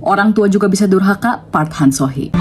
Orang tua juga bisa durhaka, part Han So-hee.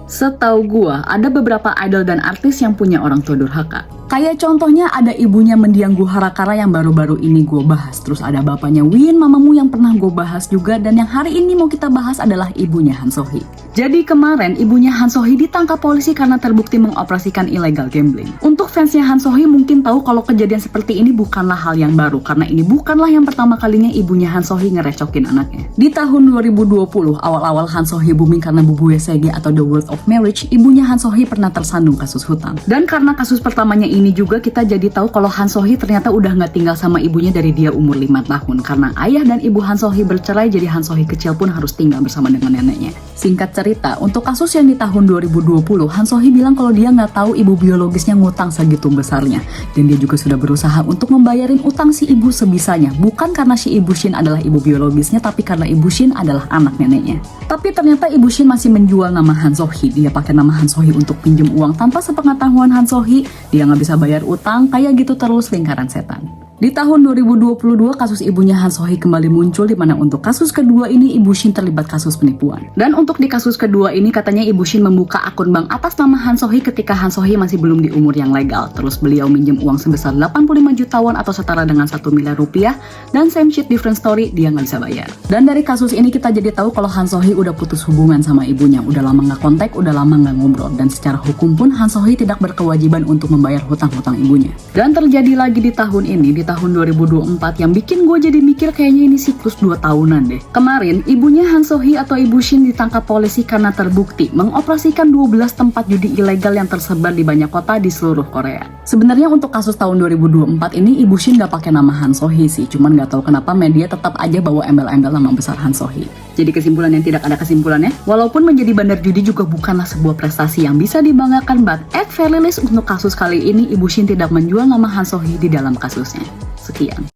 Setahu gua, ada beberapa idol dan artis yang punya orang tua durhaka. Kayak contohnya ada ibunya mendiang Goo Harakara yang baru-baru ini gue bahas. Terus ada bapaknya Win Mamamoo yang pernah gue bahas juga. Dan yang hari ini mau kita bahas adalah ibunya Han So-hee. Jadi kemarin ibunya Han So-hee ditangkap polisi karena terbukti mengoperasikan illegal gambling. Untuk fansnya Han So-hee mungkin tahu kalau kejadian seperti ini bukanlah hal yang baru. Karena ini bukanlah yang pertama kalinya ibunya Han So-hee ngerecokin anaknya. Di tahun 2020, awal-awal Han So-hee booming karena Bubu Sege atau The World of Marriage, ibunya Han So-hee pernah tersandung kasus hutang. Dan karena kasus pertamanya ini juga kita jadi tahu kalau Han So-hee ternyata udah nggak tinggal sama ibunya dari dia umur 5 tahun. Karena ayah dan ibu Han So-hee bercerai, jadi Han So-hee kecil pun harus tinggal bersama dengan neneknya. Singkat cerita, untuk kasus yang di tahun 2020, Han So-hee bilang kalau dia nggak tahu ibu biologisnya ngutang segitu besarnya. Dan dia juga sudah berusaha untuk membayarin utang si ibu sebisanya. Bukan karena si ibu Shin adalah ibu biologisnya, tapi karena ibu Shin adalah anak neneknya. Tapi ternyata ibu Shin masih menjual nama Han So-hee. Dia pakai nama Han So-hee untuk pinjam uang tanpa sepengetahuan Han So-hee. Dia nggak bisa bayar utang, kayak gitu terus lingkaran setan. Di tahun 2022, kasus ibunya Han So-hee kembali muncul, di mana untuk kasus kedua ini Ibu Shin terlibat kasus penipuan. Dan untuk di kasus kedua ini katanya Ibu Shin membuka akun bank atas nama Han So-hee ketika Han So-hee masih belum di umur yang legal. Terus beliau minjem uang sebesar 85 juta won atau setara dengan 1 miliar rupiah, dan same shit different story, dia nggak bisa bayar. Dan dari kasus ini kita jadi tahu kalau Han So-hee udah putus hubungan sama ibunya, udah lama nggak kontak, udah lama nggak ngobrol, dan secara hukum pun Han So-hee tidak berkewajiban untuk membayar hutang-hutang ibunya. Dan terjadi lagi di tahun ini, di tahun 2024 yang bikin gue jadi mikir kayaknya ini siklus 2 tahunan deh. Kemarin ibunya Han So-hee atau Ibu Shin ditangkap polisi karena terbukti mengoperasikan 12 tempat judi ilegal yang tersebar di banyak kota di seluruh Korea. Sebenarnya untuk kasus tahun 2024 ini Ibu Shin gak pakai nama Han So-hee sih, cuman gak tahu kenapa media tetap aja bawa embel-embel nama besar Han So-hee. Jadi kesimpulan yang tidak ada kesimpulannya, walaupun menjadi bandar judi juga bukanlah sebuah prestasi yang bisa dibanggakan, but at very least untuk kasus kali ini Ibu Shin tidak menjual nama Han So-hee di dalam kasusnya. Sekian.